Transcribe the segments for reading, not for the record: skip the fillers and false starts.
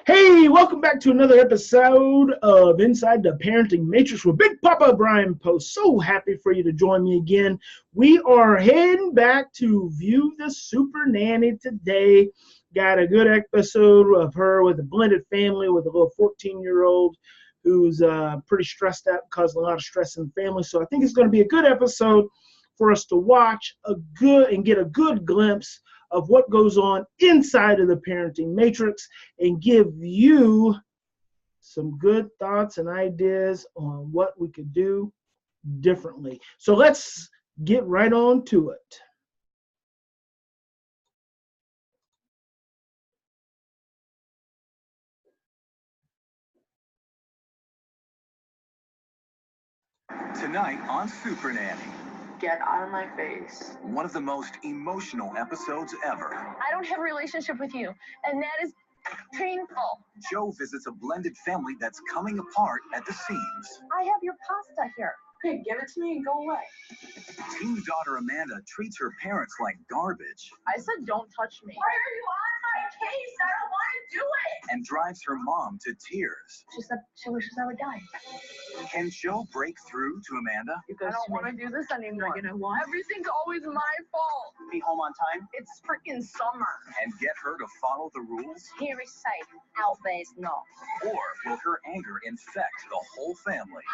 Hey, welcome back to another episode of Inside the Parenting Matrix with Big Papa Bryan Post. So happy for you to join me again. We are heading back to view the Super Nanny today. Got a good episode of her with a blended family with a little 14-year-old who's pretty stressed out, causing a lot of stress in the family. So I think it's going to be a good episode for us to watch and get a good glimpse of what goes on inside of the parenting matrix and give you some good thoughts and ideas on what we could do differently. So let's get right on to it. Tonight on Super Nanny. Get out of my face. One of the most emotional episodes ever. I don't have a relationship with you, and that is painful. Joe visits a blended family that's coming apart at the seams. I have your pasta here. Okay, give it to me and go away. Teen daughter Amanda treats her parents like garbage. I said don't touch me. Why are you on my case? I don't want to do it. And drives her mom to tears. She said she wishes I would die. Can Joe break through to Amanda? I don't want to do this anymore. You know what? Everything's always my fault. Be home on time? It's freaking summer. And get her to follow the rules? Here is safe. Out there is not. Or will her anger infect the whole family?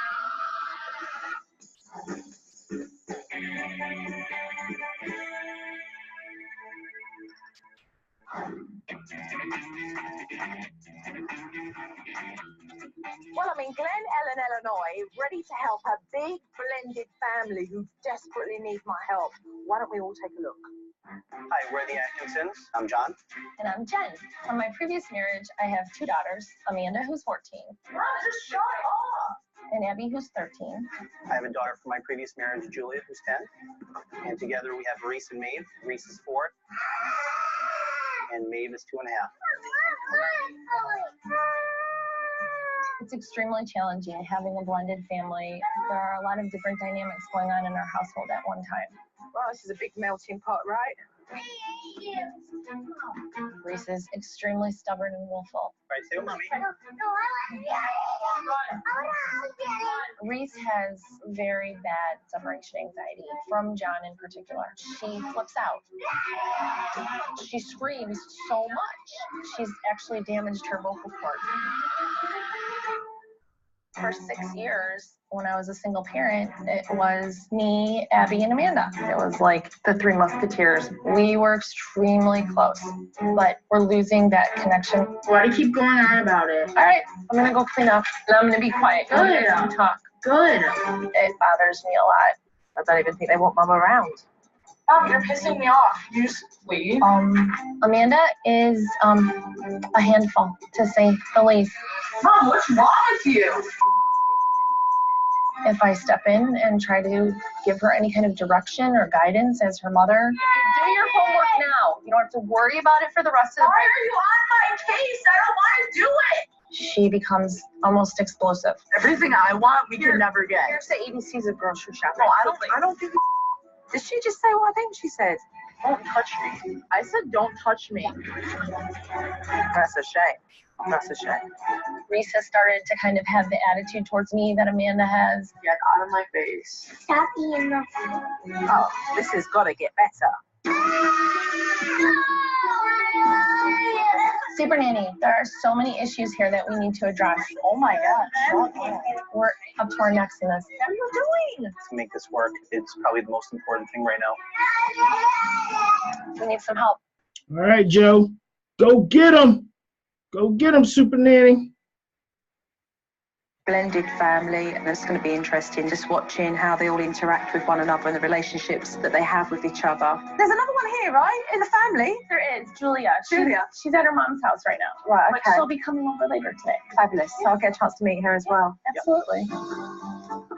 Well, I'm in Glen Ellen, Illinois, ready to help a big blended family who desperately need my help. Why don't we all take a look? Hi, we're the Atkinsons. I'm John. And I'm Jen. From my previous marriage, I have two daughters, Amanda, who's 14, Just shut off. and Abby, who's 13. I have a daughter from my previous marriage, Julia, who's 10. And together we have Reese and Maeve. Reese is 4. And Maeve is 2.5. It's extremely challenging having a blended family. There are a lot of different dynamics going on in our household at one time. Well, this is a big melting pot, right? Reese is extremely stubborn and willful. Right, say mommy. Reese has very bad separation anxiety from John in particular. She flips out. She screams so much. She's actually damaged her vocal cords. For 6 years, when I was a single parent, it was me, Abby, and Amanda. It was like the Three Musketeers. We were extremely close, but we're losing that connection. Why do you keep going on about it? All right, I'm gonna go clean up, and I'm gonna be quiet. Good. I'm gonna talk. Good. It bothers me a lot. I don't even think they want Mom around. Mom, you're pissing me off. You just leave. Amanda is a handful, to say the least. Mom, what's wrong with you? If I step in and try to give her any kind of direction or guidance as her mother, do your homework now. You don't have to worry about it for the rest of the Why are you on my case? I don't want to do it. She becomes almost explosive. Everything I want, we can never get. Here's the ABCs of grocery shopping. No, I don't think. Did she just say what I think she said? Don't touch me. I said don't touch me. That's a shame. That's a shame. Reese has started to kind of have the attitude towards me that Amanda has. Get out of my face. Stop being the. Oh, this has got to get better. Super Nanny, there are so many issues here that we need to address. Oh my God. We're up to our necks in this. What are you doing? To make this work, it's probably the most important thing right now. We need some help. All right, Joe, go get him. Go get him, Super Nanny. Blended family, and it's going to be interesting just watching how they all interact with one another and the relationships that they have with each other. There's another one here, right? In the family? There is Julia. She's at her mom's house right now. Right, But okay. she'll be coming over later today. Fabulous. So I'll get a chance to meet her as well. Absolutely.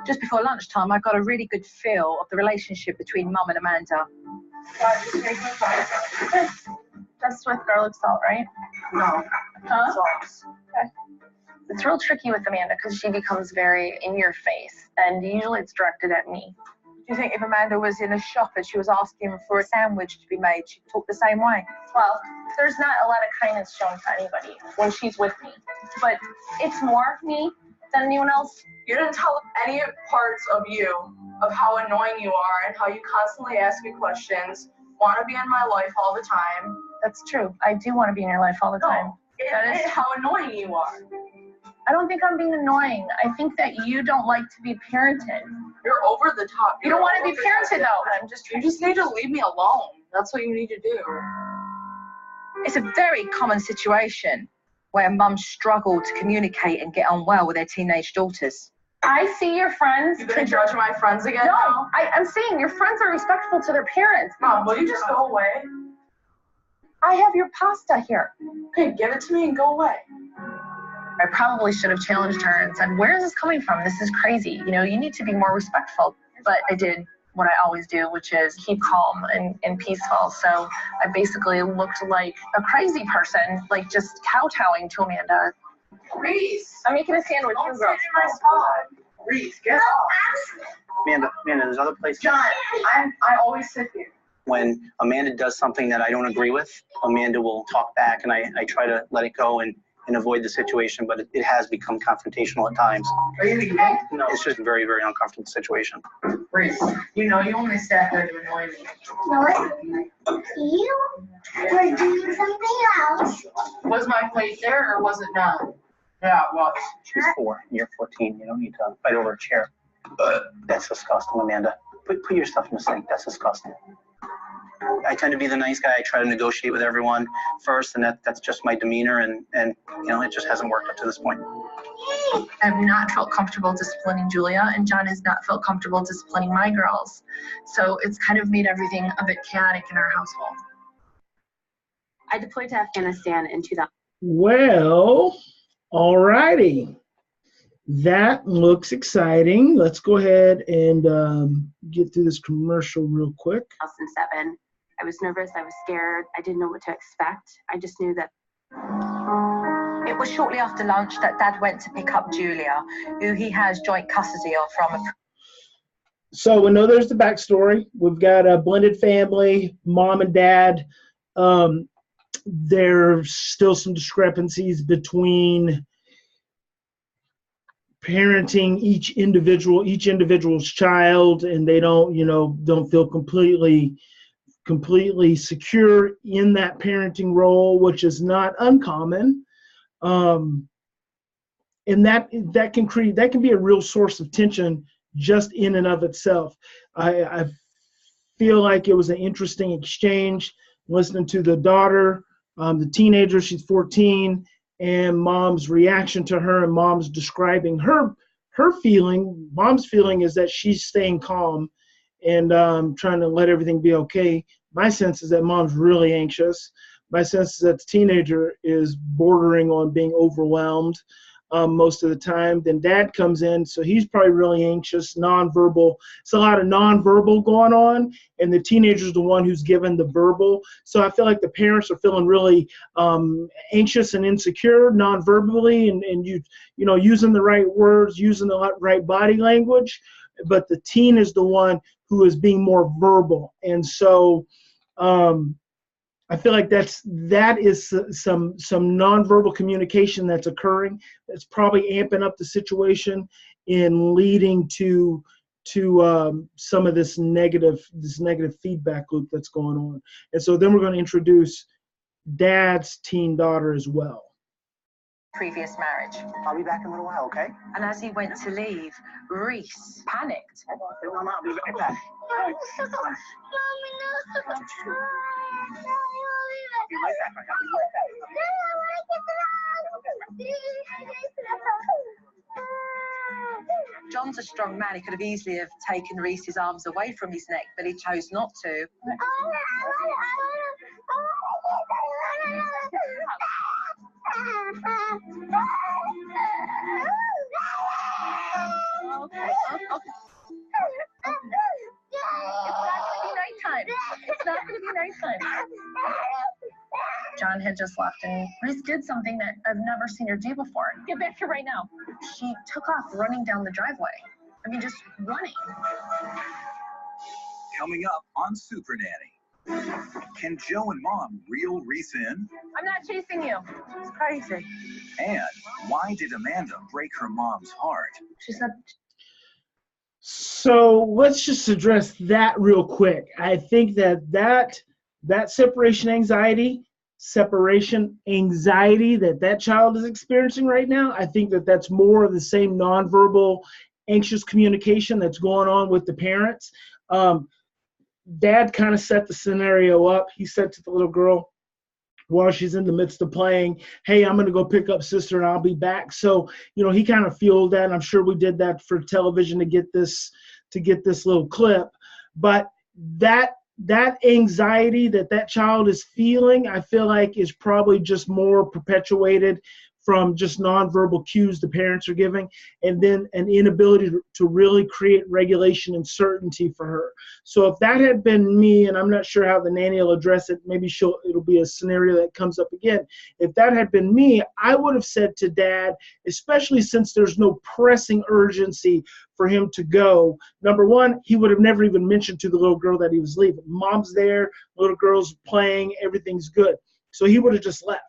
Just before lunchtime, I got a really good feel of the relationship between Mum and Amanda. Just with garlic salt, right? No. Huh? Okay. It's real tricky with Amanda because she becomes very in your face, and usually it's directed at me. You think if Amanda was in a shop and she was asking for a sandwich to be made, she'd talk the same way? Well, there's not a lot of kindness shown to anybody when she's with me, but it's more me than anyone else. You didn't tell any parts of you, of how annoying you are and how you constantly ask me questions, want to be in my life all the time. That's true. I do want to be in your life all the time. That is how annoying you are. I don't think I'm being annoying. I think that you don't like to be parented. You're over the top. You don't want to be parented, though. You just need to leave me alone. That's what you need to do. It's a very common situation where mums struggle to communicate and get on well with their teenage daughters. I see your friends. You're going to judge my friends again? No, I'm saying your friends are respectful to their parents. Mom, will you just go away? I have your pasta here. Okay, give it to me and go away. I probably should have challenged her and said, where is this coming from? This is crazy. You know, you need to be more respectful. But I did what I always do, which is keep calm and peaceful. So I basically looked like a crazy person, like just kowtowing to Amanda. Reese! I'm making a sandwich. Don't sit in my spot. Reese, get off. Amanda, there's other places. John, I always sit here. When Amanda does something that I don't agree with, Amanda will talk back, and I try to let it go and avoid the situation, but it has become confrontational at times. Are you the gang? No, it's just a very, very uncomfortable situation. Reese, you know you only sat there to annoy me. No, you were doing something else. Was my plate there or was it not? Yeah, it was. She's 4, you're 14. You don't need to fight over a chair. That's disgusting, Amanda. Put your stuff in the sink. That's disgusting. I tend to be the nice guy. I try to negotiate with everyone first, and that's just my demeanor, and you know, it just hasn't worked up to this point. I've not felt comfortable disciplining Julia, and John has not felt comfortable disciplining my girls. So it's kind of made everything a bit chaotic in our household. I deployed to Afghanistan in 2000. Well, all righty. That looks exciting. Let's go ahead and get through this commercial real quick. 2007. I was nervous. I was scared. I didn't know what to expect. I just knew that. It was shortly after lunch that Dad went to pick up Julia, who he has joint custody of from. So we know there's the backstory. We've got a blended family, mom and dad. There's still some discrepancies between parenting each individual's child, and they don't feel completely secure in that parenting role, which is not uncommon. And that can be a real source of tension just in and of itself. I feel like it was an interesting exchange listening to the daughter, the teenager, she's 14, and mom's reaction to her, and mom's describing her feeling. Mom's feeling is that she's staying calm and trying to let everything be okay. My sense is that mom's really anxious. My sense is that the teenager is bordering on being overwhelmed most of the time. Then dad comes in, so he's probably really anxious, nonverbal. It's a lot of nonverbal going on, and the teenager's the one who's given the verbal. So I feel like the parents are feeling really anxious and insecure nonverbally, and using the right words, using the right body language. But the teen is the one who is being more verbal, and so I feel like that is some nonverbal communication that's occurring. That's probably amping up the situation and leading to some of this negative feedback loop that's going on. And so then we're going to introduce dad's teen daughter as well. Previous marriage. I'll be back in a little while, okay? And as he went to leave, Reese panicked. Mama, I'll be right back. Mommy, no. I'll be right back. I'll be right back. John's a strong man. He could have easily have taken Reese's arms away from his neck, but he chose not to. It's not going to be nighttime. John had just left, and Reese did something that I've never seen her do before. Get back here right now. She took off running down the driveway. I mean, just running. coming up on Super Nanny. Can Joe and Mom reel Reese in? I'm not chasing you. It's crazy. And why did Amanda break her mom's heart? She said, So let's just address that real quick. I think that separation anxiety that child is experiencing right now, I think that's more of the same nonverbal anxious communication that's going on with the parents. Dad kind of set the scenario up. He said to the little girl while she's in the midst of playing, hey, I'm going to go pick up sister and I'll be back. So, he kind of fueled that. And I'm sure we did that for television to get this little clip. But that anxiety that child is feeling, I feel like is probably just more perpetuated from just nonverbal cues the parents are giving, and then an inability to really create regulation and certainty for her. So if that had been me, and I'm not sure how the nanny will address it, maybe it'll be a scenario that comes up again. If that had been me, I would have said to Dad, especially since there's no pressing urgency for him to go, number one, he would have never even mentioned to the little girl that he was leaving. Mom's there, little girl's playing, everything's good. So he would have just left.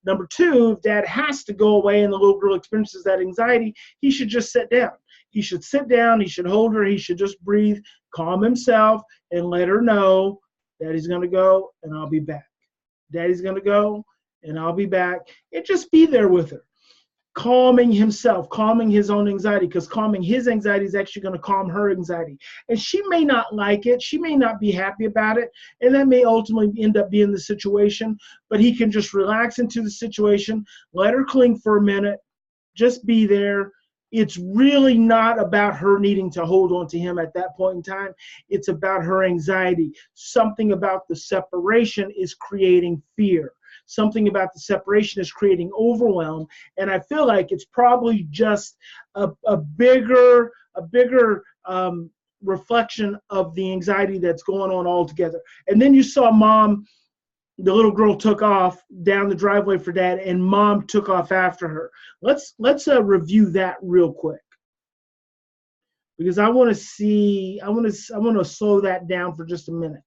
Number two, if Dad has to go away and the little girl experiences that anxiety, he should just sit down. He should sit down, he should hold her, he should just breathe, calm himself, and let her know Daddy's going to go and I'll be back. Daddy's going to go and I'll be back. And just be there with her. Calming himself, calming his own anxiety, because calming his anxiety is actually going to calm her anxiety. And she may not like it. She may not be happy about it. And that may ultimately end up being the situation. But he can just relax into the situation, let her cling for a minute, just be there. It's really not about her needing to hold on to him at that point in time. It's about her anxiety. Something about the separation is creating fear. Something about the separation is creating overwhelm, and I feel like it's probably just a bigger reflection of the anxiety that's going on altogether. And then you saw Mom, the little girl took off down the driveway for Dad, and Mom took off after her. Let's review that real quick, because I want to slow that down for just a minute.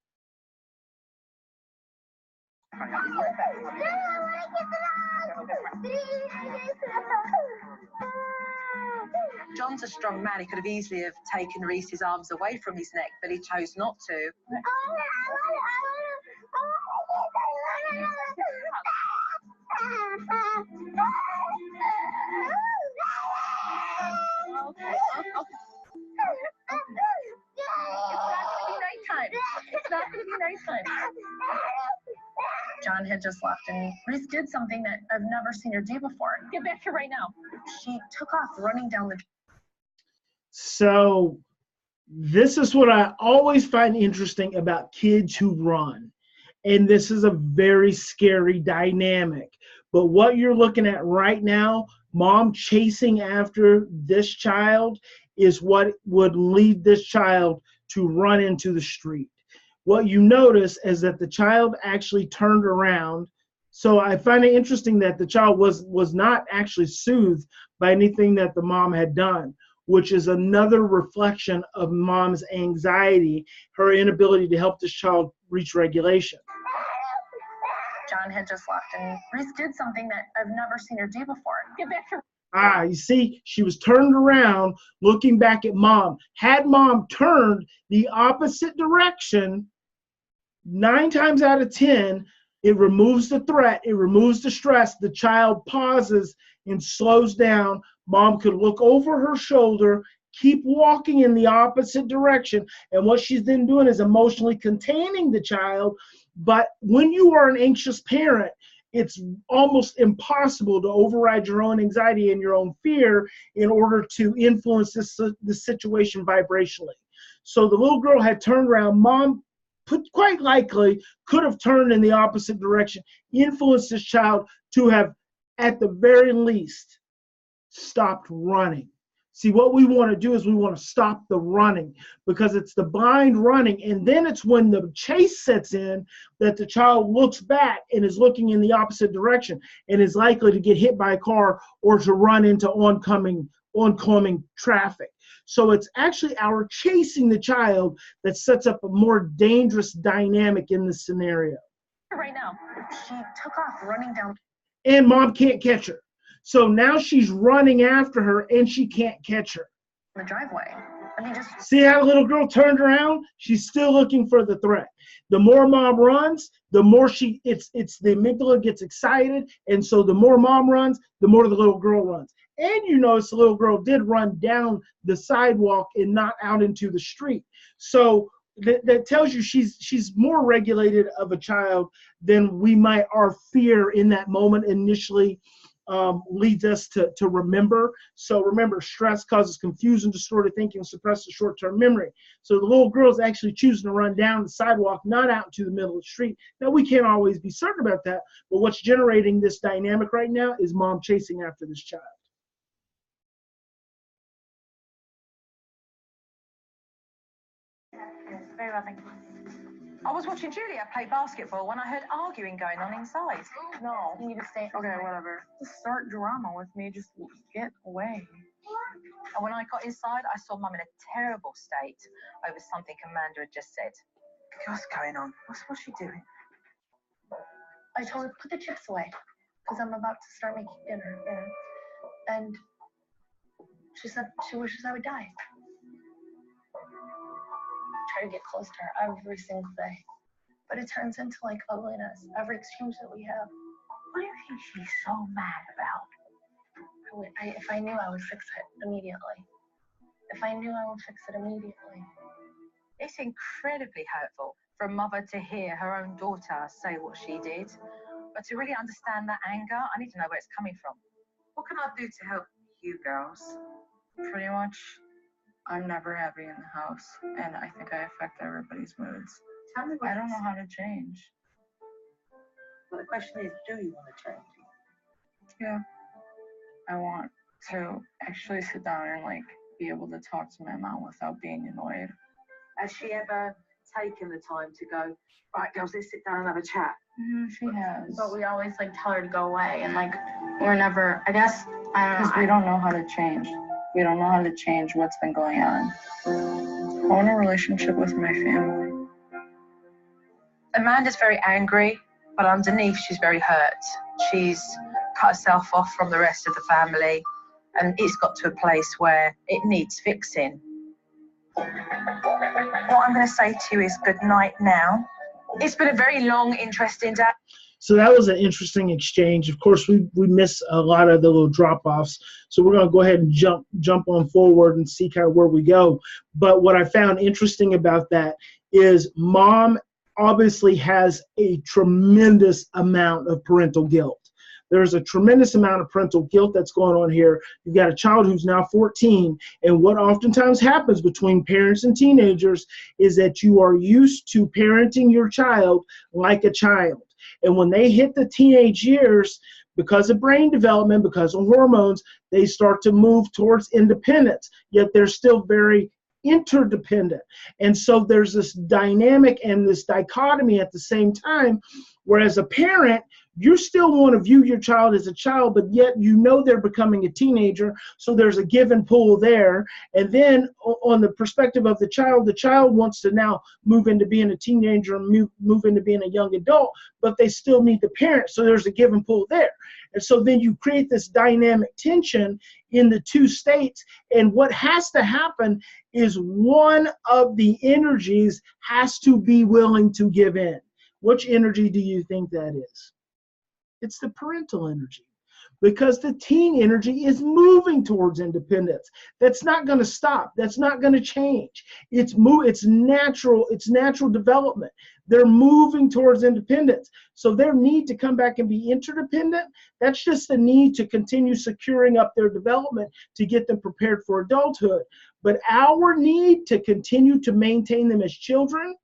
John's a strong man. He could have easily have taken Reese's arms away from his neck, but he chose not to. It's not going to be nighttime. John had just left, and Reese did something that I've never seen her do before. Get back here right now. She took off running down the... So this is what I always find interesting about kids who run. And this is a very scary dynamic. But what you're looking at right now, Mom chasing after this child, is what would lead this child to run into the street. What you notice is that the child actually turned around. So I find it interesting that the child was not actually soothed by anything that the mom had done, which is another reflection of Mom's anxiety, her inability to help this child reach regulation. John had just left, and Reese did something that I've never seen her do before. Get back here. You see, she was turned around looking back at Mom. Had Mom turned the opposite direction, 9 times out of 10, it removes the threat, it removes the stress. The child pauses and slows down. Mom could look over her shoulder, keep walking in the opposite direction. And what she's then doing is emotionally containing the child. But when you are an anxious parent, it's almost impossible to override your own anxiety and your own fear in order to influence this situation vibrationally. So the little girl had turned around. Mom quite likely could have turned in the opposite direction, influenced this child to have, at the very least, stopped running. See, what we want to do is we want to stop the running, because it's the blind running, and then it's when the chase sets in that the child looks back and is looking in the opposite direction and is likely to get hit by a car or to run into oncoming oncoming traffic. So it's actually our chasing the child that sets up a more dangerous dynamic in this scenario. Right now, she took off running down. And mom can't catch her. So now she's running after her and she can't catch her. The driveway. I mean, just see how the little girl turned around? She's still looking for the threat. The more mom runs, the more it's the amygdala gets excited, and so the more mom runs, the more the little girl runs. And you notice the little girl did run down the sidewalk and not out into the street. So that tells you she's more regulated of a child than we might, our fear in that moment initially leads us to remember. So remember, stress causes confusion, distorted thinking, and suppresses short-term memory. So the little girl is actually choosing to run down the sidewalk, not out into the middle of the street. Now, we can't always be certain about that, but what's generating this dynamic right now is mom chasing after this child. Very well, thank you. I was watching Julia play basketball when I heard arguing going on inside. no. You need to stay. Okay, whatever. Just start drama with me. Just get away. And when I got inside, I saw Mum in a terrible state over something Amanda had just said. What's going on? What's she doing? I told her, put the chips away, because I'm about to start making dinner. Yeah. And she said she wishes I would die. Try to get close to her every single day, but it turns into like ugliness every exchange that we have. What do you think she's so mad about? If I knew, I would fix it immediately. If I knew, I would fix it immediately. It's incredibly hurtful for a mother to hear her own daughter say what she did, but to really understand that anger, I need to know where it's coming from. What can I do to help you girls? Pretty much, I'm never happy in the house, and I think I affect everybody's moods. Tell me what I don't know how to change. Well, the question is, do you want to change? Yeah. I want to actually sit down and be able to talk to my mom without being annoyed. Has she ever taken the time to go, right, girls, let's sit down and have a chat? She has. But we always tell her to go away, and we're never. I guess I don't know. Because we don't know how to change. We don't know how to change what's been going on. I want a relationship with my family. Amanda's very angry, but underneath she's very hurt. She's cut herself off from the rest of the family, and it's got to a place where it needs fixing. What I'm going to say to you is good night now. It's been a very long, interesting day. So that was an interesting exchange. Of course, we miss a lot of the little drop-offs. So we're going to go ahead and jump on forward and see kind of where we go. But what I found interesting about that is mom obviously has a tremendous amount of parental guilt. There's a tremendous amount of parental guilt that's going on here. You've got a child who's now 14, and what oftentimes happens between parents and teenagers is that you are used to parenting your child like a child. And when they hit the teenage years, because of brain development, because of hormones, they start to move towards independence, yet they're still very interdependent. And so there's this dynamic and this dichotomy at the same time, whereas a parent, you still want to view your child as a child, but yet you know they're becoming a teenager, so there's a give and pull there. And then on the perspective of the child wants to now move into being a teenager, move into being a young adult, but they still need the parent, so there's a give and pull there. And so then you create this dynamic tension in the two states, and what has to happen is one of the energies has to be willing to give in. Which energy do you think that is? It's the parental energy, because the teen energy is moving towards independence. That's not going to stop. That's not going to change. It's natural development. They're moving towards independence. So their need to come back and be interdependent, that's just the need to continue securing up their development to get them prepared for adulthood. But our need to continue to maintain them as children,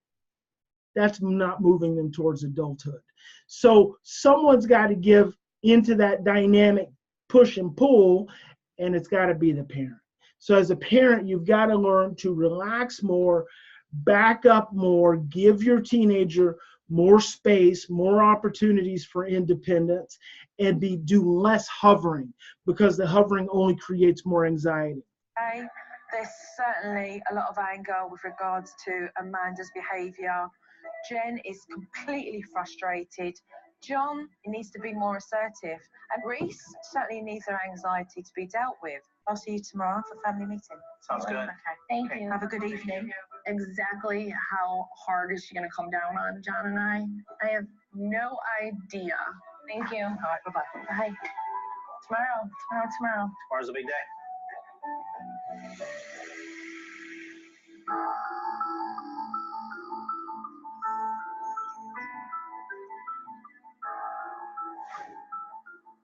that's not moving them towards adulthood. So someone's got to give into that dynamic push and pull, and it's got to be the parent. So as a parent, you've got to learn to relax more, back up more, give your teenager more space, more opportunities for independence, and do less hovering, because the hovering only creates more anxiety. Okay. There's certainly a lot of anger with regards to Amanda's behaviour. Jen is completely frustrated. John needs to be more assertive. And Reese certainly needs her anxiety to be dealt with. I'll see you tomorrow for family meeting. Sounds good. Okay. Thank you. Have a good evening. Exactly how hard is she going to come down on John and I? I have no idea. Thank you. All right, bye-bye. Bye. Tomorrow. Tomorrow's a big day.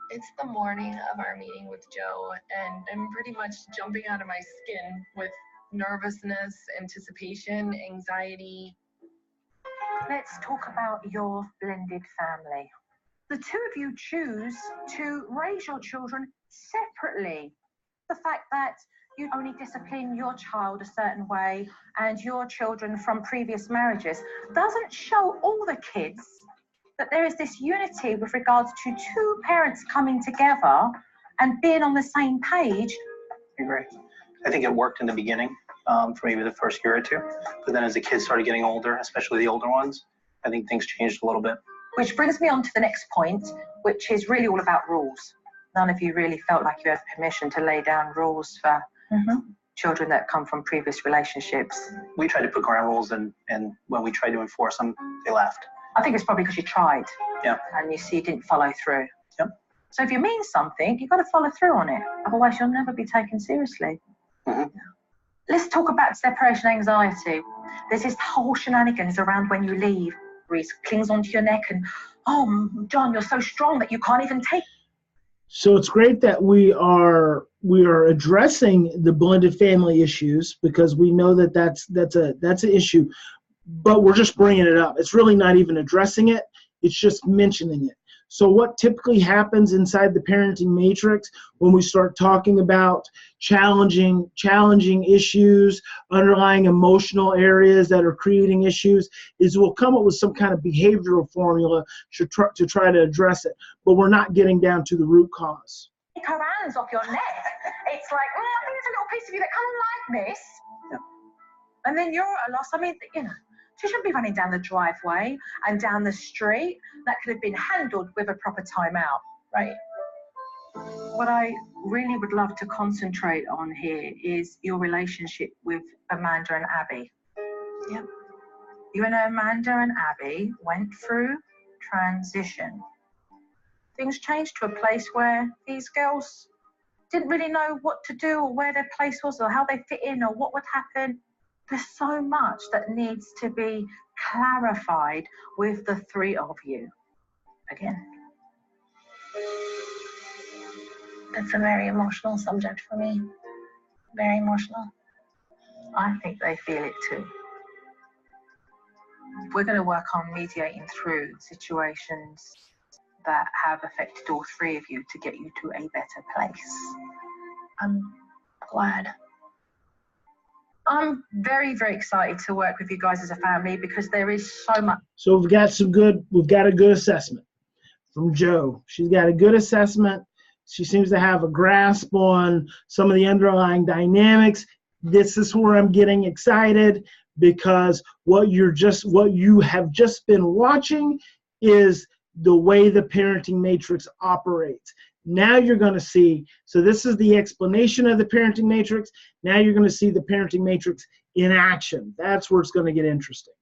It's the morning of our meeting with Joe, and I'm pretty much jumping out of my skin with nervousness, anticipation, anxiety. Let's talk about your blended family. The two of you choose to raise your children separately. The fact that you only discipline your child a certain way and your children from previous marriages doesn't show all the kids that there is this unity with regards to two parents coming together and being on the same page. I agree. I think it worked in the beginning, for maybe the first year or two, but then as the kids started getting older, especially the older ones, I think things changed a little bit. Which brings me on to the next point, which is really all about rules. None of you really felt like you had permission to lay down rules for children that come from previous relationships. We tried to put ground rules, and when we tried to enforce them, they left. I think it's probably because you tried. Yeah. And you see you didn't follow through. Yep. So if you mean something, you've got to follow through on it. Otherwise, you'll never be taken seriously. Let's talk about separation anxiety. There's this whole shenanigans around when you leave. Reese clings onto your neck and, oh, John, you're so strong that you can't even take. So it's great that we are addressing the blended family issues, because we know that that's an issue, but we're just bringing it up. It's really not even addressing it. It's just mentioning it. So what typically happens inside the parenting matrix when we start talking about challenging issues, underlying emotional areas that are creating issues, is we'll come up with some kind of behavioral formula to try to address it, but we're not getting down to the root cause. Take her hands off your neck. It's like, I think there's a little piece of you that kind of like this. Yeah. And then you're at a loss. I mean, she shouldn't be running down the driveway and down the street. That could have been handled with a proper timeout. Right. What I really would love to concentrate on here is your relationship with Amanda and Abby. Yep. You and Amanda and Abby went through transition. Things changed to a place where these girls didn't really know what to do or where their place was or how they fit in or what would happen. There's so much that needs to be clarified with the three of you. Again. It's a very emotional subject for me. Very emotional. I think they feel it too. We're going to work on mediating through situations that have affected all three of you to get you to a better place. I'm glad. I'm very, very excited to work with you guys as a family because there is so much. So we've got a good assessment from Joe. She's got a good assessment. She seems to have a grasp on some of the underlying dynamics. This is where I'm getting excited, because what you have just been watching is the way the parenting matrix operates. Now you're going to see, so this is the explanation of the parenting matrix. Now you're going to see the parenting matrix in action. That's where it's going to get interesting.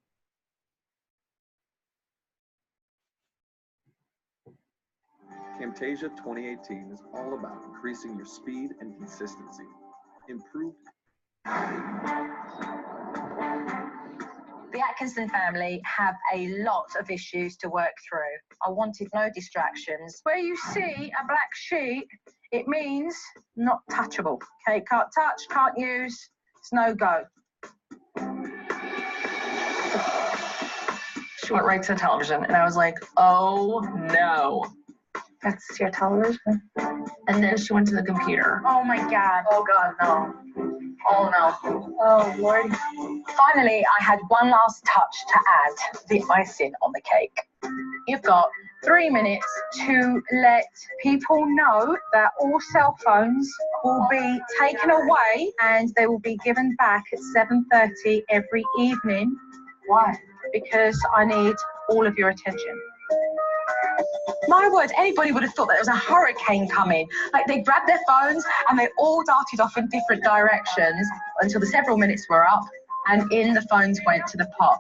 Camtasia 2018 is all about increasing your speed and consistency. Improved. The Atkinson family have a lot of issues to work through. I wanted no distractions. Where you see a black sheet, it means not touchable. Okay, can't touch, can't use, it's no go. She went right to the television, and I was like, oh no. That's your television? And then she went to the computer. Oh my God. Oh God, no. Oh no. Oh, Lord. Finally, I had one last touch to add, the icing on the cake. You've got 3 minutes To let people know that all cell phones will be taken away and they will be given back at 7:30 every evening. Why? Because I need all of your attention. My word, anybody would have thought that there was a hurricane coming. Like, they grabbed their phones and they all darted off in different directions until the several minutes were up, and in the phones went to the pot.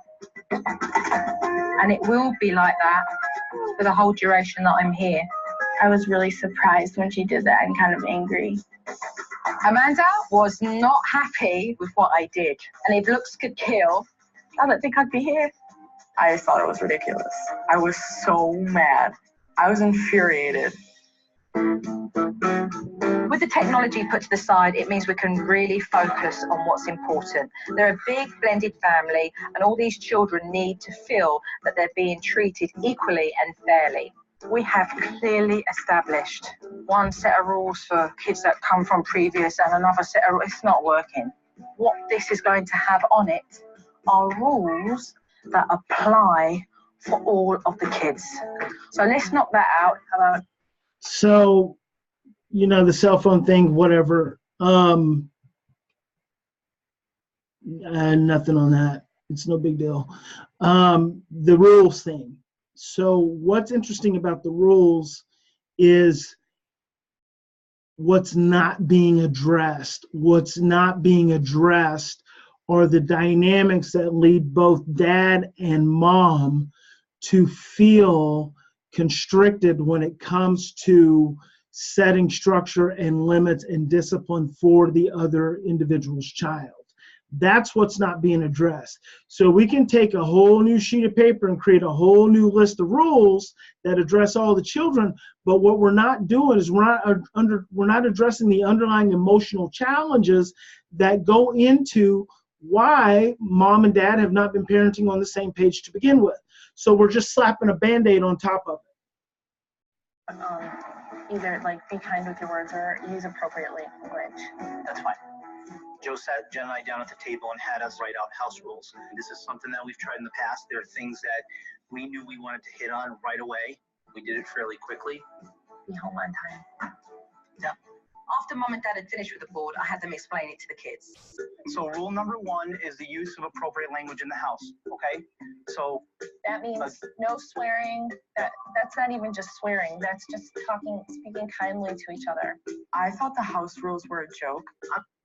And it will be like that for the whole duration that I'm here. I was really surprised when she did that and kind of angry. Amanda was not happy with what I did, and if looks could kill, I don't think I'd be here. I just thought it was ridiculous. I was so mad. I was infuriated. With the technology put to the side, it means we can really focus on what's important. They're a big blended family, and all these children need to feel that they're being treated equally and fairly. We have clearly established one set of rules for kids that come from previous and another set of rules. It's not working. What this is going to have on it are rules that apply for all of the kids. So let's knock that out. So, you know, the cell phone thing, whatever. Nothing on that. It's no big deal. The rules thing. So what's interesting about the rules is what's not being addressed. What's not being addressed are the dynamics that lead both dad and mom to feel constricted when it comes to setting structure and limits and discipline for the other individual's child. That's what's not being addressed. So we can take a whole new sheet of paper and create a whole new list of rules that address all the children, but what we're not doing is we're not addressing the underlying emotional challenges that go into why mom and dad have not been parenting on the same page to begin with. So we're just slapping a Band-Aid on top of it. Either like be kind with your words or use appropriate language. That's fine. Joe sat Jen and I down at the table and had us write out house rules. This is something that we've tried in the past. There are things that we knew we wanted to hit on right away. We did it fairly quickly. Be home on time. Yeah. After mom and dad had finished with the board, I had them explain it to the kids. So rule number 1 is the use of appropriate language in the house, okay? So that means no swearing. That's not even just swearing. That's just speaking kindly to each other. I thought the house rules were a joke.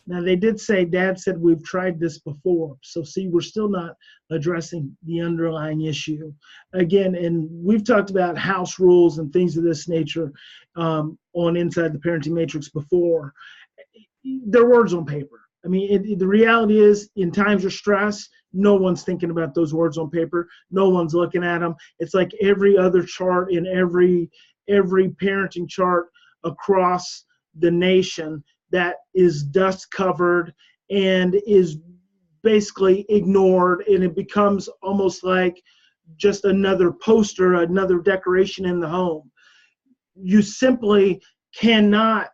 Now they did say, dad said we've tried this before. So see, we're still not addressing the underlying issue. Again, and we've talked about house rules and things of this nature on Inside the Parenting Matrix before. They're words on paper. I mean, the reality is in times of stress, no one's thinking about those words on paper. No one's looking at them. It's like every other chart in every parenting chart across the nation that is dust covered and is basically ignored, and it becomes almost like just another poster, another decoration in the home. You simply cannot,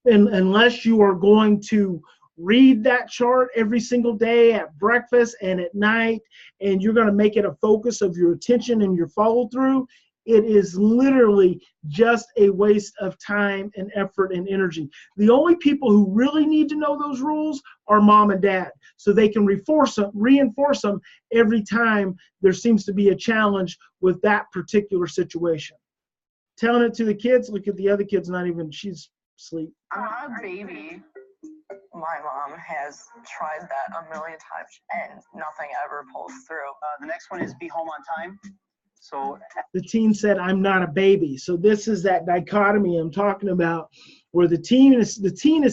unless you are going to read that chart every single day at breakfast and at night, and you're going to make it a focus of your attention and your follow through, it is literally just a waste of time and effort and energy. The only people who really need to know those rules are mom and dad, so they can reinforce them every time there seems to be a challenge with that particular situation. Telling it to the kids, look at the other kids, she's asleep. I'm not a baby. My mom has tried that a million times and nothing ever pulls through. The next one is be home on time. So the teen said, I'm not a baby. So this is that dichotomy I'm talking about, where the teen is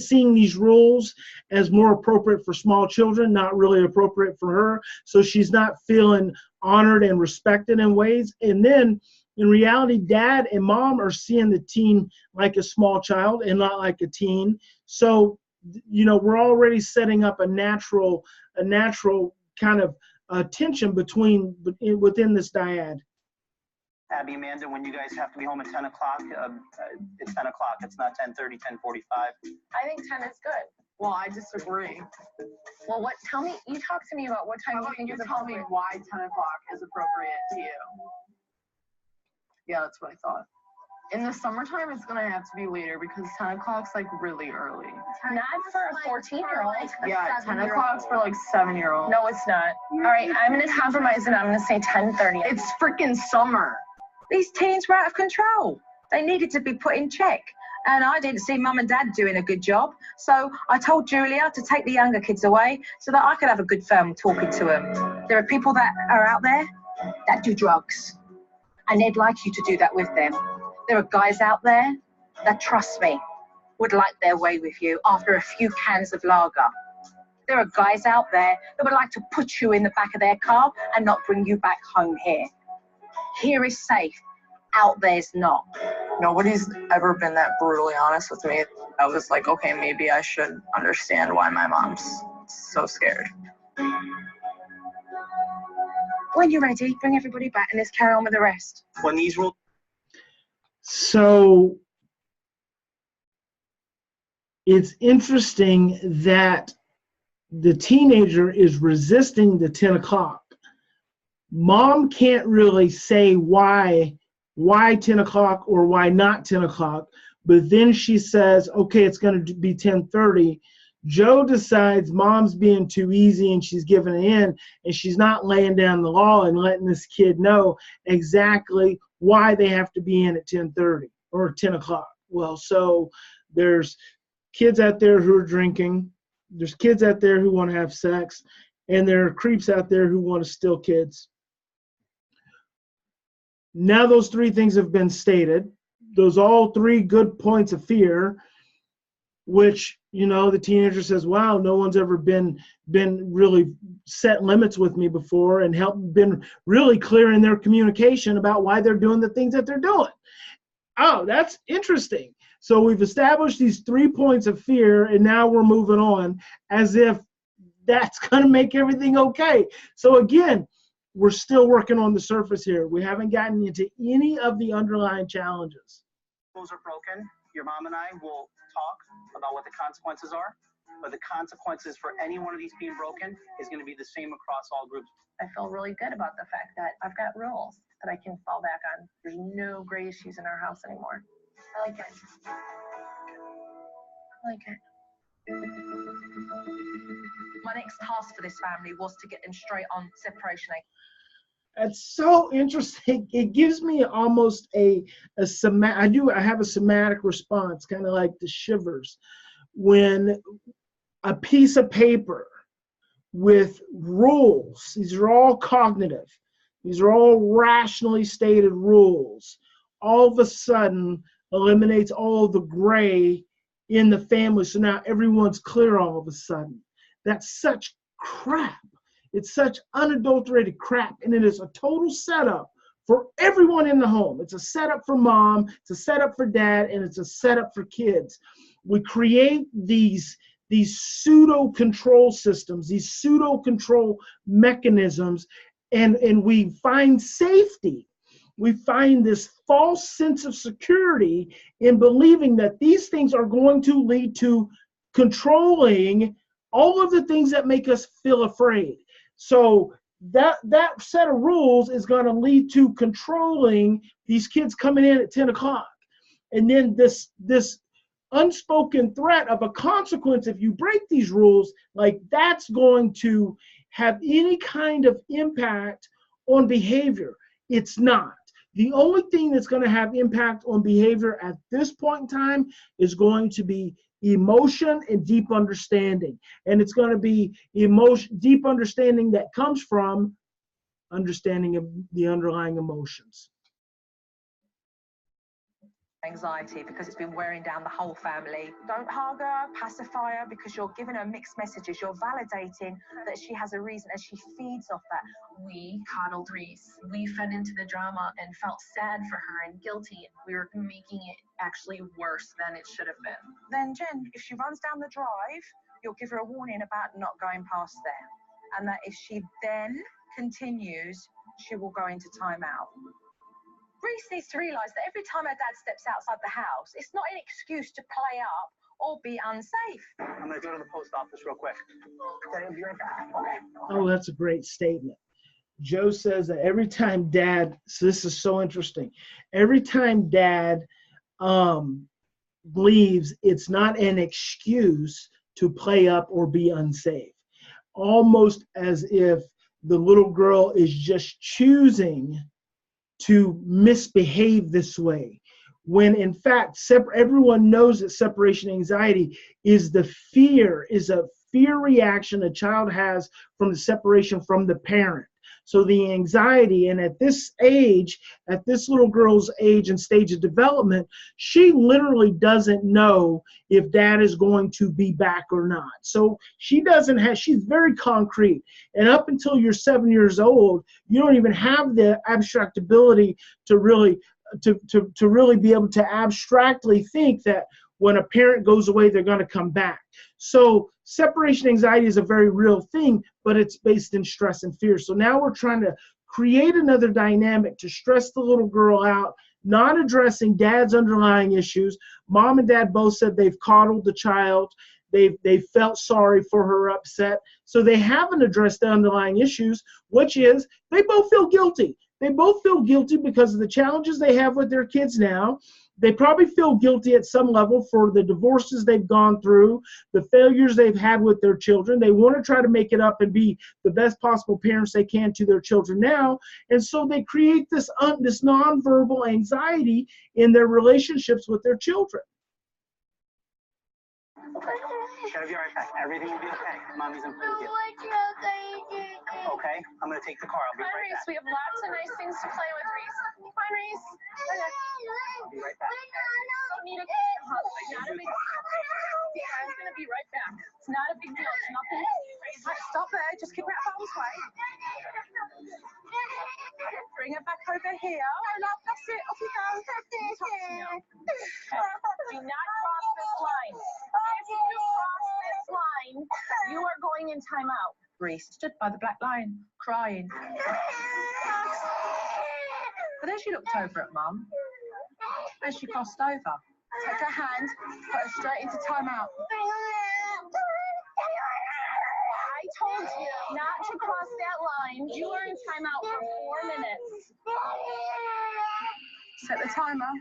seeing these rules as more appropriate for small children, not really appropriate for her. So she's not feeling honored and respected in ways. And then in reality, dad and mom are seeing the teen like a small child and not like a teen. So, you know, we're already setting up a natural kind of tension within this dyad. Abby, Amanda, when you guys have to be home at 10 o'clock, it's 10 o'clock. It's not 10:30, 10:45. I think 10 is good. Well, I disagree. Well, what? Tell me. You talk to me about what time How you about think you is tell me appropriate. why 10 o'clock is appropriate to you? Yeah, that's what I thought. In the summertime, it's gonna have to be later because 10 o'clock's like really early. Not for a 14-year-old. Yeah, 10 o'clock's for like 7-year-olds. No, it's not. All right, I'm gonna compromise and I'm gonna say 10:30. It's freaking summer. These teens were out of control. They needed to be put in check. And I didn't see Mum and Dad doing a good job. So I told Julia to take the younger kids away so that I could have a good firm talking to them. There are people that are out there that do drugs. And they'd like you to do that with them. There are guys out there that, trust me, would like their way with you after a few cans of lager. There are guys out there that would like to put you in the back of their car and not bring you back home here. Here is safe. Out there's not. Nobody's ever been that brutally honest with me. I was like, okay, maybe I should understand why my mom's so scared. When you're ready, bring everybody back and let's carry on with the rest. When these rules. So it's interesting that the teenager is resisting the 10 o'clock. Mom can't really say why 10 o'clock or why not 10 o'clock, but then she says, okay, it's going to be 10:30. Joe decides mom's being too easy and she's giving in, and she's not laying down the law and letting this kid know exactly why they have to be in at 10:30 or 10 o'clock. Well, so there's kids out there who are drinking, there's kids out there who want to have sex, and there are creeps out there who want to steal kids. Now those three things have been stated. Those all three good points of fear, which, you know, the teenager says, wow, no one's ever been really set limits with me before and been really clear in their communication about why they're doing the things that they're doing. Oh, that's interesting. So we've established these 3 points of fear, and now we're moving on as if that's going to make everything okay. So again, we're still working on the surface here. We haven't gotten into any of the underlying challenges. Rules are broken. Your mom and I will talk about what the consequences are, but the consequences for any one of these being broken is going to be the same across all groups. I feel really good about the fact that I've got rules that I can fall back on. There's no gray issues in our house anymore. I like it. I like it. My next task for this family was to get them straight on separation. It's so interesting. It gives me almost I have a somatic response, kind of like the shivers, when a piece of paper with rules, these are all cognitive, these are all rationally stated rules, all of a sudden eliminates all of the gray in the family. So now everyone's clear all of a sudden. That's such crap. It's such unadulterated crap, and it is a total setup for everyone in the home. It's a setup for mom, it's a setup for dad, and it's a setup for kids. We create these pseudo control systems, these pseudo control mechanisms, and we find safety. We find this false sense of security in believing that these things are going to lead to controlling all of the things that make us feel afraid. So that set of rules is going to lead to controlling these kids coming in at 10 o'clock. And then this unspoken threat of a consequence if you break these rules, like that's going to have any kind of impact on behavior. It's not. The only thing that's going to have impact on behavior at this point in time is going to be emotion and deep understanding. And it's going to be deep understanding that comes from understanding of the underlying emotions. Anxiety because it's been wearing down the whole family. Don't hug her, pacify her, because you're giving her mixed messages. You're validating that she has a reason and she feeds off that. We coddled Reese. We fed into the drama and felt sad for her and guilty. We were making it actually worse than it should have been. Then Jen, if she runs down the drive, you'll give her a warning about not going past there. And that if she then continues, she will go into timeout. Reese needs to realise that every time her dad steps outside the house, it's not an excuse to play up or be unsafe. I'm going to go to the post office real quick. Okay, I'll be right back. Okay. Oh, that's a great statement. Joe says that every time dad, so this is so interesting, every time dad leaves, it's not an excuse to play up or be unsafe. Almost as if the little girl is just choosing to misbehave this way. When in fact, everyone knows that separation anxiety is a fear reaction a child has from the separation from the parent. So the anxiety, and at this age, at this little girl's age and stage of development, she literally doesn't know if dad is going to be back or not. So she's very concrete. And up until you're 7 years old, you don't even have the abstract ability to really be able to abstractly think that when a parent goes away, they're going to come back. So separation anxiety is a very real thing, but it's based in stress and fear. So now we're trying to create another dynamic to stress the little girl out, not addressing dad's underlying issues. Mom and dad both said they've coddled the child. They've felt sorry for her upset. So they haven't addressed the underlying issues, which is they both feel guilty. They both feel guilty because of the challenges they have with their kids now. They probably feel guilty at some level for the divorces they've gone through, the failures they've had with their children. They want to try to make it up and be the best possible parents they can to their children now. And so they create this nonverbal anxiety in their relationships with their children. Gotta be right back. Everything will be okay. Mommy's in front of you. Okay, I'm gonna take the car. I'll be Come on, right Reese. back. We have lots of nice things to play with, Reese. Come on, Reese. I'll be right back. Don't need a hug. Not a big deal. Yeah, I'm gonna be right back. It's not a big deal. It's nothing crazy. Stop there. Just keep it out of harm's way. Bring it back over here. Oh, love, that's it. Off you go. Do not cross this line. If you cross this line, you are going in timeout. Reese stood by the black line, crying. But then she looked over at Mum, and she crossed over. Took her hand, put her straight into timeout. I told you not to cross that line. You are in timeout for 4 minutes. Set the timer.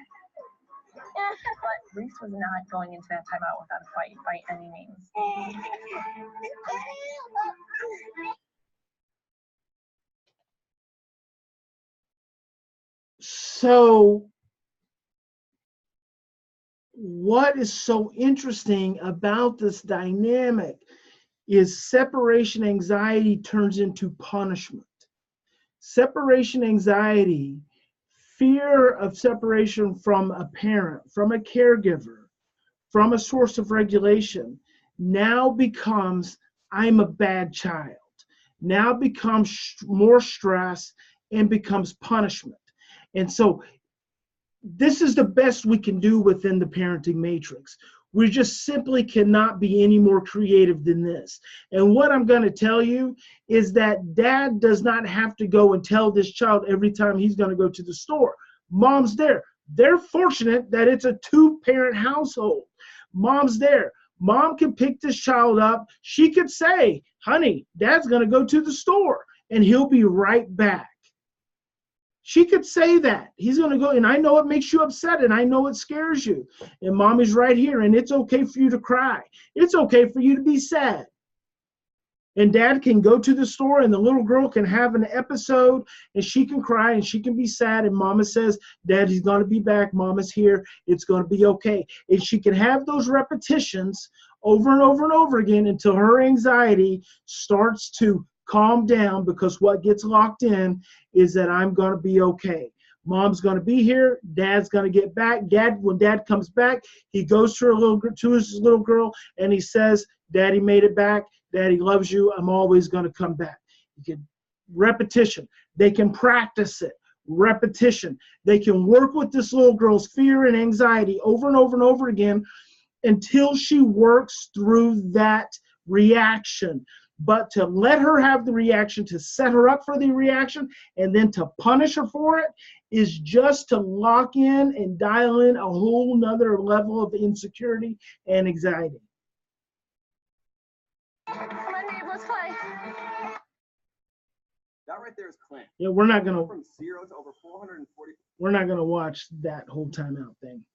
But Reese was not going into that timeout without a fight by any means. So what is so interesting about this dynamic is separation anxiety turns into punishment. Separation anxiety, fear of separation from a parent, from a caregiver, from a source of regulation, now becomes, I'm a bad child. Now becomes more stress and becomes punishment. And so this is the best we can do within the parenting matrix. We just simply cannot be any more creative than this. And what I'm going to tell you is that dad does not have to go and tell this child every time he's going to go to the store. Mom's there. They're fortunate that it's a 2-parent household. Mom's there. Mom can pick this child up. She could say, honey, dad's going to go to the store and he'll be right back. She could say that. He's going to go, and I know it makes you upset, and I know it scares you. And mommy's right here, and it's okay for you to cry. It's okay for you to be sad. And dad can go to the store, and the little girl can have an episode, and she can cry, and she can be sad, and mama says, Daddy's going to be back. Mama's here. It's going to be okay. And she can have those repetitions over and over and over again until her anxiety starts to calm down, because what gets locked in is that I'm going to be okay. Mom's going to be here. Dad's going to get back. When dad comes back, he goes to his little girl and he says, Daddy made it back. Daddy loves you. I'm always going to come back. You can repetition. They can practice it. Repetition. They can work with this little girl's fear and anxiety over and over and over again until she works through that reaction. But to let her have the reaction, to set her up for the reaction, and then to punish her for it, is just to lock in and dial in a whole nother level of insecurity and anxiety. My neighbor's play. That right there is Clint. Yeah, we're not gonna From 0 to over 440. we're not gonna watch that whole timeout thing.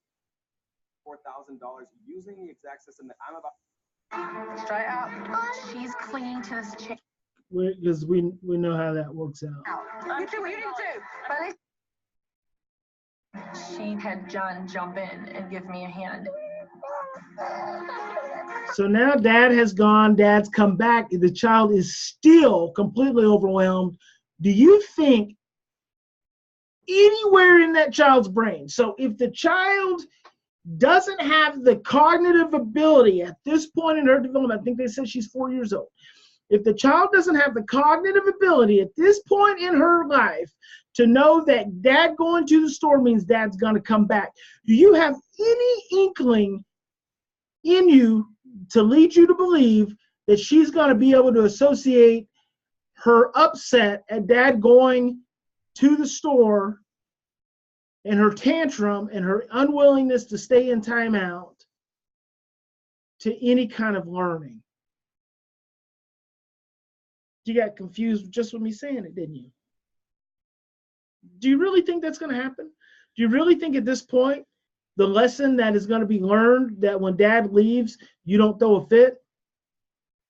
$4,000 using the exact system that I'm about. Straight up. She's clinging to this chick. Because we know how that works out. You do what you need to do. But at least She had John jump in and give me a hand. So now dad has gone, dad's come back, the child is still completely overwhelmed. Do you think anywhere in that child's brain, so if the child doesn't have the cognitive ability at this point in her development, I think they said she's 4 years old. If the child doesn't have the cognitive ability at this point in her life to know that dad going to the store means dad's going to come back, do you have any inkling in you to lead you to believe that she's going to be able to associate her upset at dad going to the store and her tantrum and her unwillingness to stay in timeout to any kind of learning? You got confused just with me saying it, didn't you? Do you really think that's going to happen? Do you really think at this point the lesson that is going to be learned, that when dad leaves, you don't throw a fit,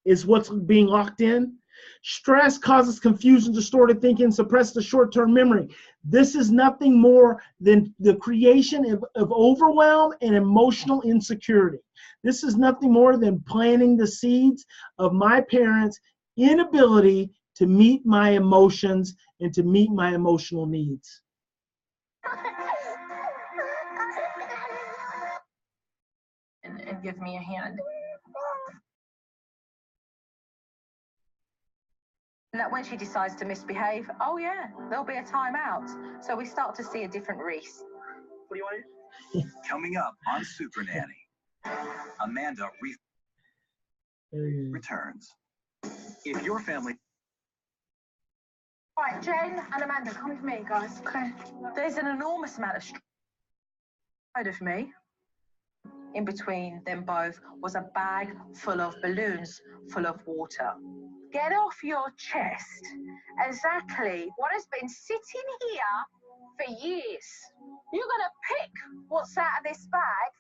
is what's being locked in? Stress causes confusion, distorted thinking, suppress the short-term memory. This is nothing more than the creation of overwhelm and emotional insecurity. This is nothing more than planting the seeds of my parents' inability to meet my emotions and to meet my emotional needs. And give me a hand. And that when she decides to misbehave, oh yeah, there'll be a timeout. So we start to see a different Reese. What do you want? Coming up on Super Nanny, Amanda returns. If your family... right, Jen and Amanda, come with me, guys. Okay. There's an enormous amount of stress of me. In between them both was a bag full of balloons, full of water. Get off your chest exactly what has been sitting here for years. You're going to pick what's out of this bag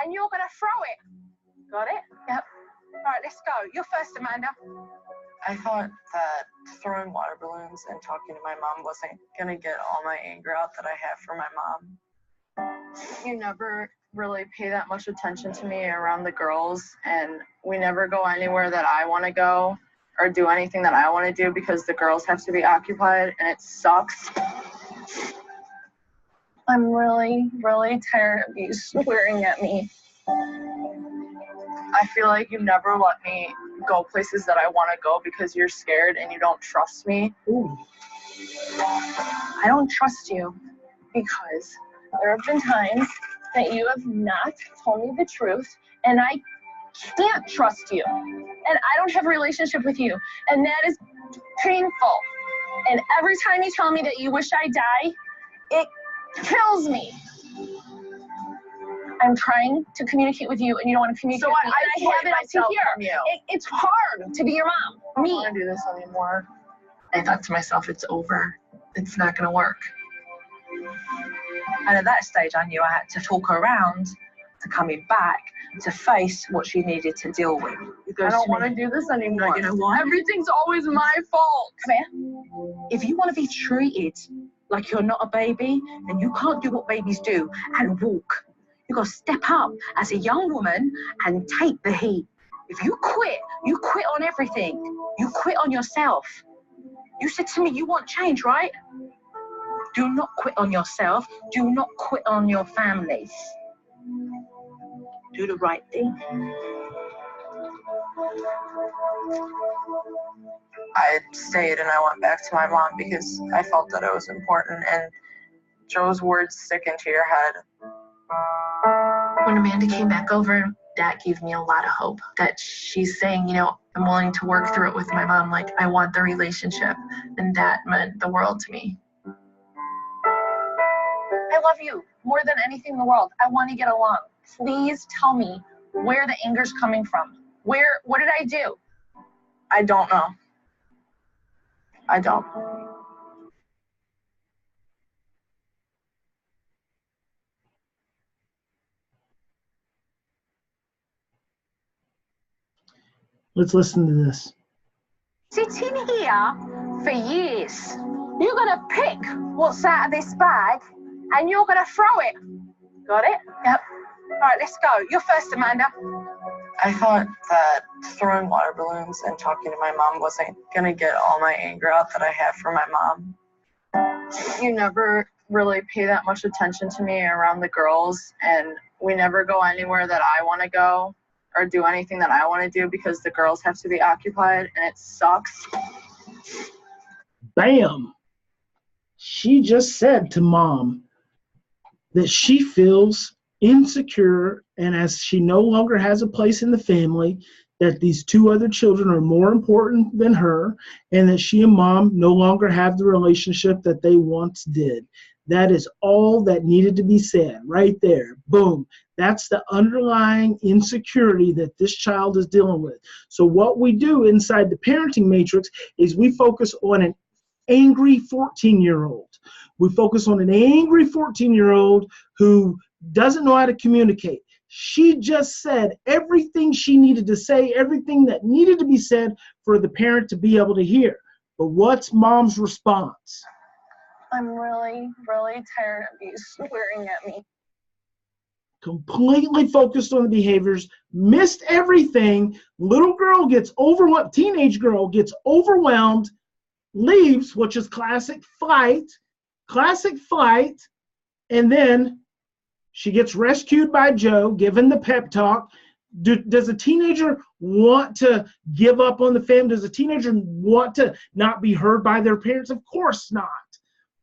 and you're going to throw it. Got it? Yep. All right, let's go. You're first, Amanda. I thought that throwing water balloons and talking to my mom wasn't going to get all my anger out that I have for my mom. You never really pay that much attention to me around the girls, and we never go anywhere that I want to go or do anything that I want to do because the girls have to be occupied, and it sucks. I'm really, really tired of you swearing at me. I feel like you never let me go places that I want to go because you're scared and you don't trust me. Ooh. I don't trust you because there have been times that you have not told me the truth, and I can't trust you. And I don't have a relationship with you, and that is painful. And every time you tell me that you wish I die, it kills me. I'm trying to communicate with you, and you don't want to communicate with me. I have it up to here. It's hard to be your mom. I don't want to do this anymore. I thought to myself, it's over. It's not going to work. And at that stage, I knew I had to talk her around to coming back to face what she needed to deal with. I don't want to do this anymore. No, you know what? Everything's always my fault. Come here. If you want to be treated like you're not a baby, then you can't do what babies do and walk. You got to step up as a young woman and take the heat. If you quit on everything. You quit on yourself. You said to me you want change, right? Do not quit on yourself. Do not quit on your families. Do the right thing. I stayed and I went back to my mom because I felt that it was important, and Joe's words stick into your head. When Amanda came back over, that gave me a lot of hope that she's saying, you know, I'm willing to work through it with my mom. Like, I want the relationship. And that meant the world to me. I love you more than anything in the world. I want to get along. Please tell me where the anger's coming from. What did I do? I don't know. I don't. Let's listen to this. Sitting here for years. You're going to pick what's out of this bag and you're going to throw it. Got it? Yep. All right, let's go. You're first, Amanda. I thought that throwing water balloons and talking to my mom wasn't going to get all my anger out that I had for my mom. You never really pay that much attention to me around the girls, and we never go anywhere that I want to go or do anything that I want to do because the girls have to be occupied, and it sucks. Bam! She just said to mom that she feels insecure, and as she no longer has a place in the family, that these two other children are more important than her, and that she and mom no longer have the relationship that they once did. That is all that needed to be said right there. Boom. That's the underlying insecurity that this child is dealing with. So what we do inside the parenting matrix is we focus on an angry 14-year-old. We focus on an angry 14-year-old who doesn't know how to communicate. She just said everything she needed to say, everything that needed to be said for the parent to be able to hear. But what's mom's response? I'm really, really tired of you swearing at me. Completely focused on the behaviors, missed everything. Little girl gets overwhelmed, teenage girl gets overwhelmed, leaves, which is classic flight, and then she gets rescued by Joe, given the pep talk. Does a teenager want to give up on the family? Does a teenager want to not be heard by their parents? Of course not.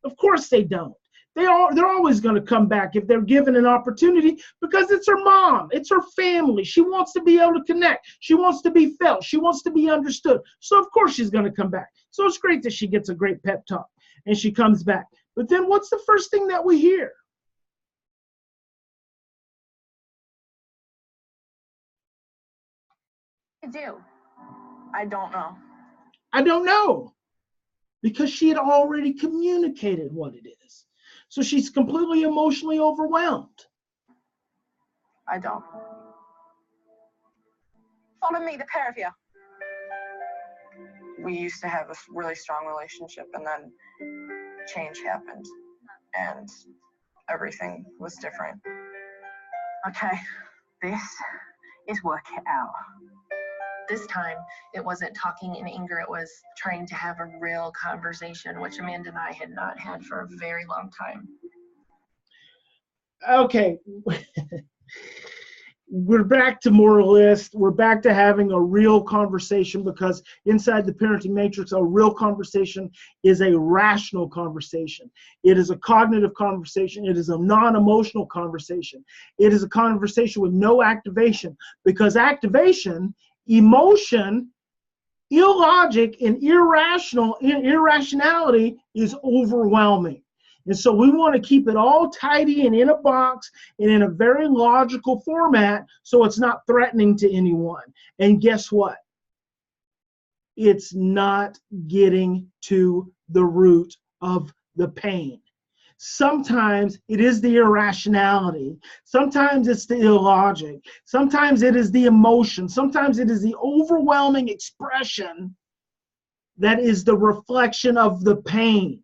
Of course they don't. They're always going to come back if they're given an opportunity because it's her mom. It's her family. She wants to be able to connect. She wants to be felt. She wants to be understood. So of course she's going to come back. So it's great that she gets a great pep talk and she comes back. But then what's the first thing that we hear? I do. I don't know. I don't know. Because she had already communicated what it is. So she's completely emotionally overwhelmed. I don't. Follow me, the pair of you. We used to have a really strong relationship, and then change happened, and everything was different. Okay, this is work it out. This time, it wasn't talking in anger, it was trying to have a real conversation, which Amanda and I had not had for a very long time. Okay. We're back to moralist. We're back to having a real conversation because inside the parenting matrix, a real conversation is a rational conversation. It is a cognitive conversation. It is a non-emotional conversation. It is a conversation with no activation because activation, emotion, illogic, and irrationality is overwhelming. And so we want to keep it all tidy and in a box and in a very logical format so it's not threatening to anyone. And guess what? It's not getting to the root of the pain. Sometimes it is the irrationality. Sometimes it's the illogic. Sometimes it is the emotion. Sometimes it is the overwhelming expression that is the reflection of the pain.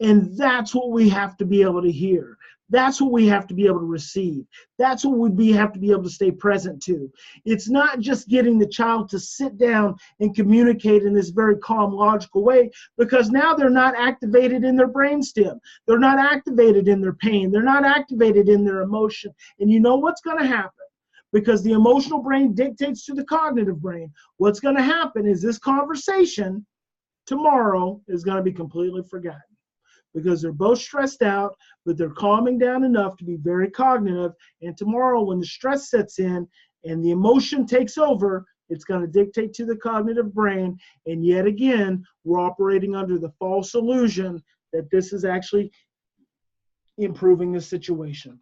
And that's what we have to be able to hear. That's what we have to be able to receive. That's what we have to be able to stay present to. It's not just getting the child to sit down and communicate in this very calm, logical way, because now they're not activated in their brainstem. They're not activated in their pain. They're not activated in their emotion. And you know what's going to happen? Because the emotional brain dictates to the cognitive brain. What's going to happen is this conversation tomorrow is going to be completely forgotten. Because they're both stressed out, but they're calming down enough to be very cognitive. And tomorrow, when the stress sets in and the emotion takes over, it's going to dictate to the cognitive brain. And yet again, we're operating under the false illusion that this is actually improving the situation.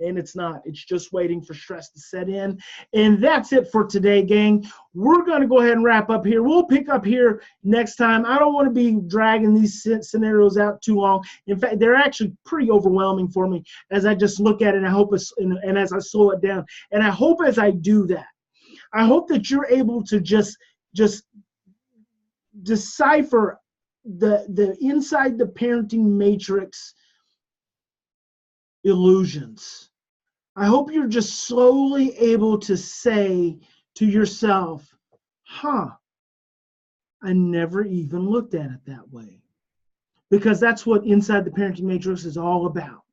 And it's not. It's just waiting for stress to set in. And that's it for today, gang. We're going to go ahead and wrap up here. We'll pick up here next time. I don't want to be dragging these scenarios out too long. In fact, they're actually pretty overwhelming for me as I just look at it, and I hope and as I slow it down. And I hope as I do that, I hope that you're able to just decipher the inside the parenting matrix illusions. I hope you're just slowly able to say to yourself, I never even looked at it that way. Because that's what Inside the Parenting Matrix is all about.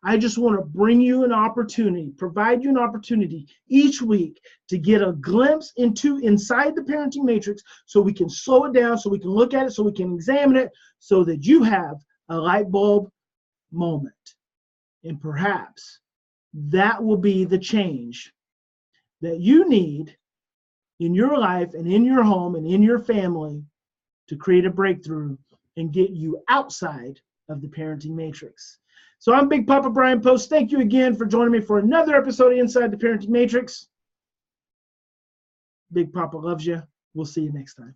I just want to bring you an opportunity, provide you an opportunity each week to get a glimpse into inside the parenting matrix so we can slow it down, so we can look at it, so we can examine it, so that you have a light bulb moment. And perhaps that will be the change that you need in your life and in your home and in your family to create a breakthrough and get you outside of the parenting matrix. So I'm Big Papa Bryan Post. Thank you again for joining me for another episode of Inside the Parenting Matrix. Big Papa loves you. We'll see you next time.